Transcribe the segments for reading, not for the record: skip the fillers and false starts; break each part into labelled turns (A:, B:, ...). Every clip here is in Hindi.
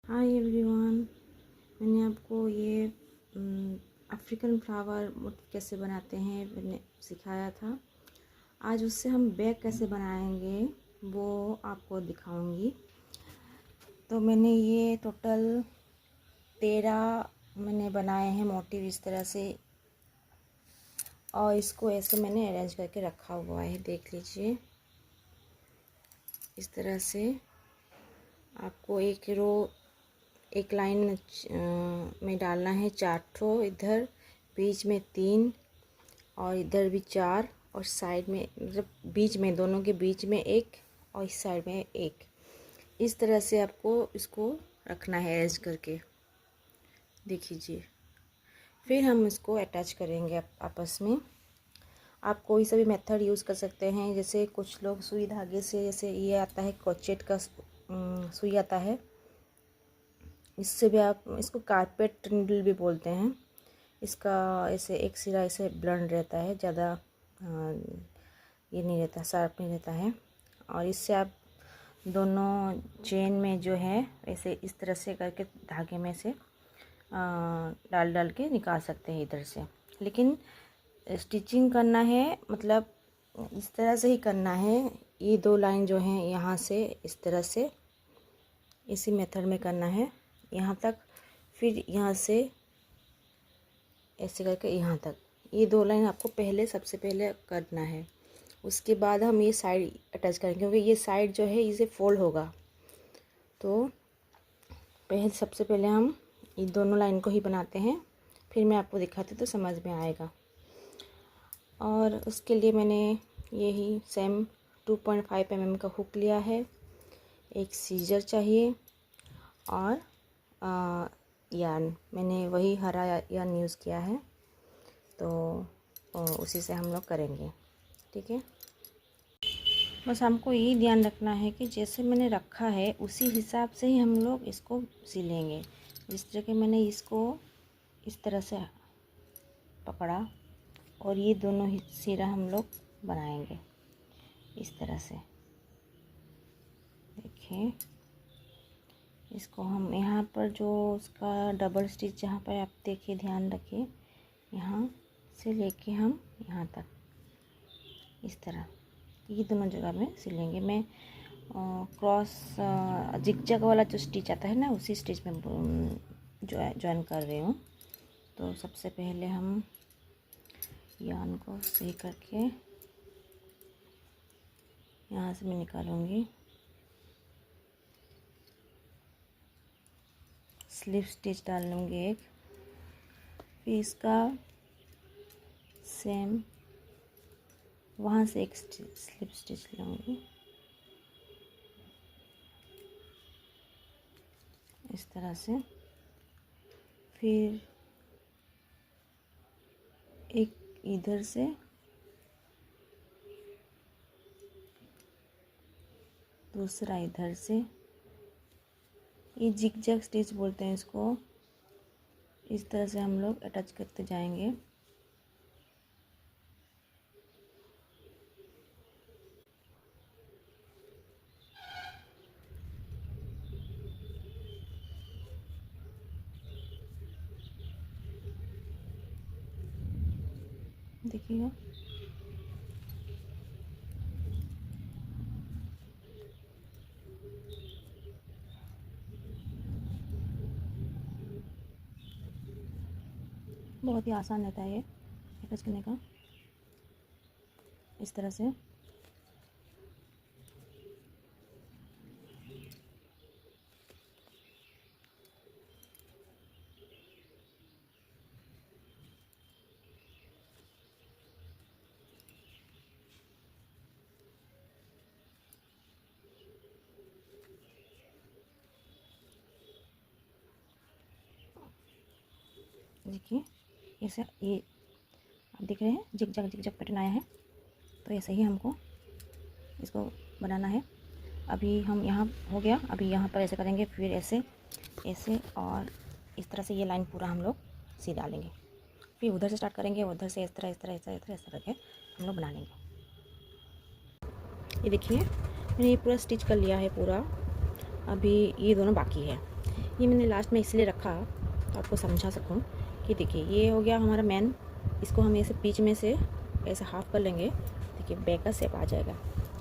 A: हाय एवरीवन, मैंने आपको ये अफ्रीकन फ्लावर मोती कैसे बनाते हैं मैंने सिखाया था। आज उससे हम बैग कैसे बनाएंगे वो आपको दिखाऊंगी। तो मैंने ये टोटल 13 मैंने बनाए हैं मोटिव इस तरह से, और इसको ऐसे मैंने अरेंज करके रखा हुआ है। देख लीजिए, इस तरह से आपको एक लाइन में डालना है 4 ठो, इधर बीच में 3 और इधर भी 4 और साइड में मतलब बीच में दोनों के बीच में 1 और इस साइड में 1। इस तरह से आपको इसको रखना है अरेंज करके। देख लीजिए, फिर हम इसको अटैच करेंगे आपस में। आप कोई सा भी मेथड यूज़ कर सकते हैं, जैसे कुछ लोग सुई धागे से, जैसे ये आता है क्रोचेट का सुई आता है, इससे भी आप इसको कारपेट नीडल भी बोलते हैं। इसका ऐसे एक सिरा ऐसे ब्लंट रहता है, ज़्यादा ये नहीं रहता, शार्प नहीं रहता है। और इससे आप दोनों चेन में जो है ऐसे इस तरह से करके धागे में से डाल डाल के निकाल सकते हैं इधर से। लेकिन स्टिचिंग करना है मतलब इस तरह से ही करना है। ये 2 लाइन जो हैं यहाँ से इस तरह से इसी मेथड में करना है यहाँ तक, फिर यहाँ से ऐसे करके यहाँ तक। ये 2 लाइन आपको सबसे पहले करना है। उसके बाद हम ये साइड अटैच करेंगे, क्योंकि ये साइड जो है इसे फोल्ड होगा। तो सबसे पहले हम ये दोनों लाइन को ही बनाते हैं, फिर मैं आपको दिखाती तो समझ में आएगा। और उसके लिए मैंने यही सेम 2.5 mm का हुक लिया है, एक सीजर चाहिए और यार्न मैंने वही हरा यार्न यूज़ किया है। तो उसी से हम लोग करेंगे, ठीक है। बस हमको यही ध्यान रखना है कि जैसे मैंने रखा है उसी हिसाब से ही हम लोग इसको सिलेंगे। जिस तरह के मैंने इसको इस तरह से पकड़ा और ये दोनों ही सिरा हम लोग बनाएंगे इस तरह से। देखिए, इसको हम यहाँ पर जो उसका डबल स्टिच जहाँ पर आप देखिए, ध्यान रखिए, यहाँ से लेके हम यहाँ तक इस तरह ये दोनों जगह में सिलेंगे। मैं क्रॉस जिगजैग वाला जो स्टिच आता है ना, उसी स्टिच में ज्वाइन कर रही हूँ। तो सबसे पहले हम यार्न को सही करके यहाँ से मैं निकालूंगी, स्लिप स्टिच डाल लूँगी एक, फिर इसका सेम वहाँ से एक स्लिप स्टिच लूँगी इस तरह से। फिर एक इधर से दूसरा इधर से, ये जिगजैग स्टिच बोलते हैं इसको। इस तरह से हम लोग अटैच करते जाएंगे। देखिएगा, बहुत ही आसान रहता है ये अटैच करने का, इस तरह से। देखिए, ऐसे ये आप देख रहे हैं जिगजैग पैटर्न आया है। तो ऐसे ही हमको इसको बनाना है। अभी हम यहाँ हो गया, अभी यहाँ पर ऐसे करेंगे, फिर ऐसे ऐसे और इस तरह से ये लाइन पूरा हम लोग सी डालेंगे। फिर उधर से स्टार्ट करेंगे, उधर से इस तरह करके हम लोग बना लेंगे। ये देखिए, मैंने ये पूरा स्टिच कर लिया है पूरा। अभी ये दोनों बाकी है। ये मैंने लास्ट में इसलिए रखा आपको समझा सकूं कि देखिए ये हो गया हमारा मेन। इसको हम ऐसे बीच में से ऐसे हाफ कर लेंगे, देखिए बैक का शेप आ जाएगा,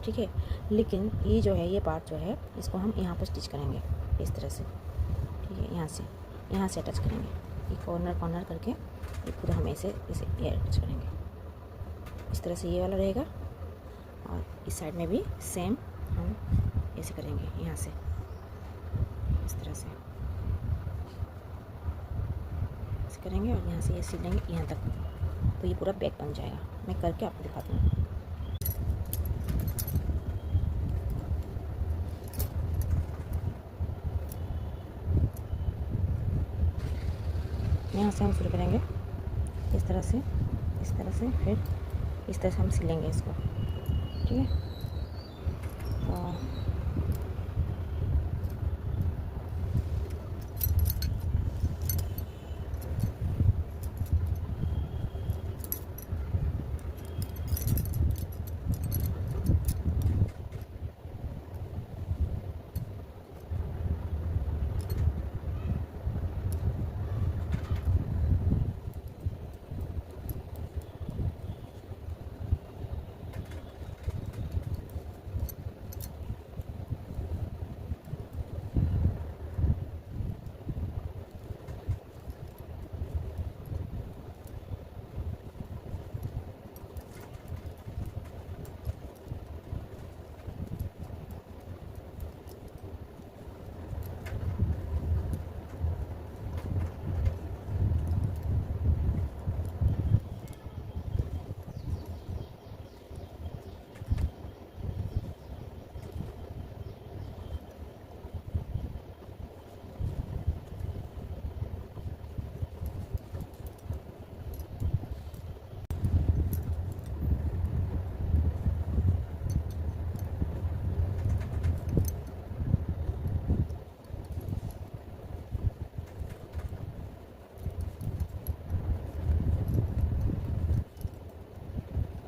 A: ठीक है। लेकिन ये जो है, ये पार्ट जो है, इसको हम यहाँ पर स्टिच करेंगे इस तरह से, ठीक है। यहाँ से अटैच करेंगे, ये कॉर्नर करके ये पूरा हम ऐसे ये अटैच करेंगे। इस तरह से ये वाला रहेगा, और इस साइड में भी सेम हम ऐसे करेंगे, यहाँ से इस तरह से ऐसे करेंगे, और यहाँ से ये सिलेंगे यहाँ तक, तो ये पूरा बैक बन जाएगा। मैं करके आपको दिखाती हूँ। यहाँ से हम शुरू करेंगे इस तरह से, फिर इस तरह से हम सिलेंगे इसको, ठीक है। तो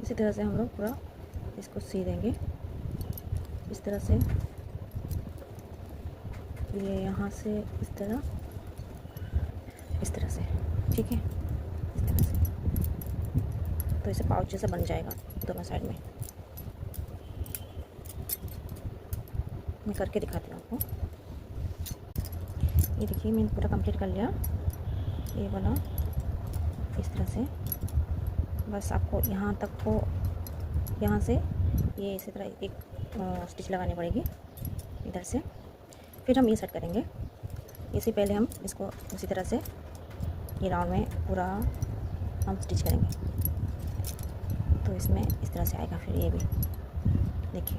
A: इसी तरह से हम लोग पूरा इसको सी देंगे, इस तरह से। ये यहाँ से इस तरह से, ठीक है, इस तरह से। तो इसे पाउच जैसा बन जाएगा दोनों साइड में। मैं करके दिखाती हूँ आपको। ये देखिए मैंने पूरा कंप्लीट कर लिया, ये वाला इस तरह से। बस आपको यहाँ तक को, यहाँ से ये इसी तरह एक स्टिच लगानी पड़ेगी इधर से। फिर हम ये सेट करेंगे। इससे पहले हम इसको उसी तरह से ये राउंड में पूरा हम स्टिच करेंगे, तो इसमें इस तरह से आएगा। फिर ये भी देखिए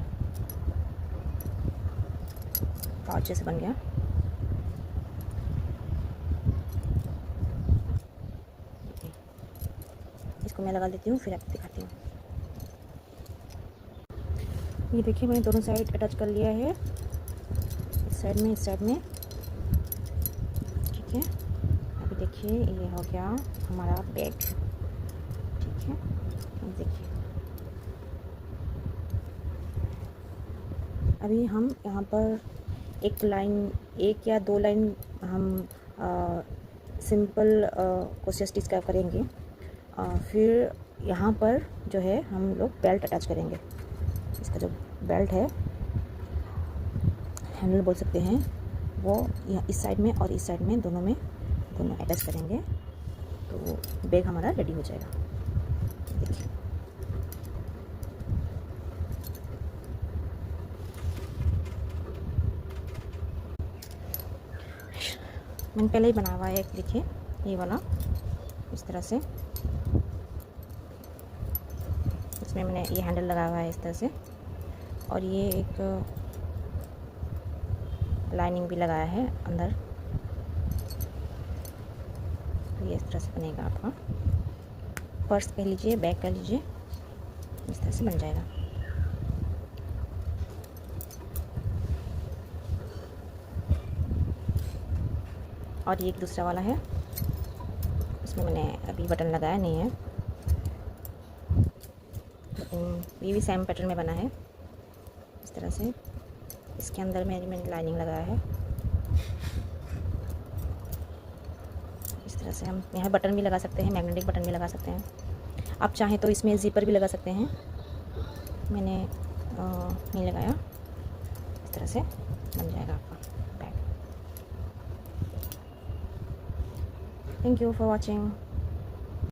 A: पाउच जैसे बन गया। इसको मैं लगा देती हूँ, फिर आपको दिखाती हूँ। ये देखिए मैंने दोनों साइड अटैच कर लिया है, इस साइड में, ठीक है। अभी देखिए ये हो गया हमारा बैग, ठीक है। देखिए अभी हम यहाँ पर एक या दो लाइन हम सिंपल क्रोशे स्टिच का करेंगे। फिर यहाँ पर जो है हम लोग बेल्ट अटैच करेंगे। इसका जो बेल्ट है, हैंडल बोल सकते हैं, वो यहाँ इस साइड में और इस साइड में दोनों अटैच करेंगे, तो बैग हमारा रेडी हो जाएगा। देखिए मैंने पहले ही बनाया हुआ है, देखिए ये वाला इस तरह से। इसमें मैंने ये हैंडल लगाया हुआ है इस तरह से, और ये एक लाइनिंग भी लगाया है अंदर। तो ये इस तरह से बनेगा आपका पर्स कह लीजिए, बैग कह लीजिए, इस तरह से बन जाएगा। और ये एक दूसरा वाला है, इसमें मैंने अभी बटन लगाया नहीं है, लेकिन ये भी सेम पैटर्न में बना है इस तरह से। इसके अंदर मैंने लाइनिंग लगाया है। तरह से हम यहाँ बटन भी लगा सकते हैं, मैग्नेटिक बटन भी लगा सकते हैं। आप चाहें तो इसमें ज़िपर भी लगा सकते हैं, मैंने नहीं लगाया। इस तरह से बन जाएगा आपका bag. Thank you for watching.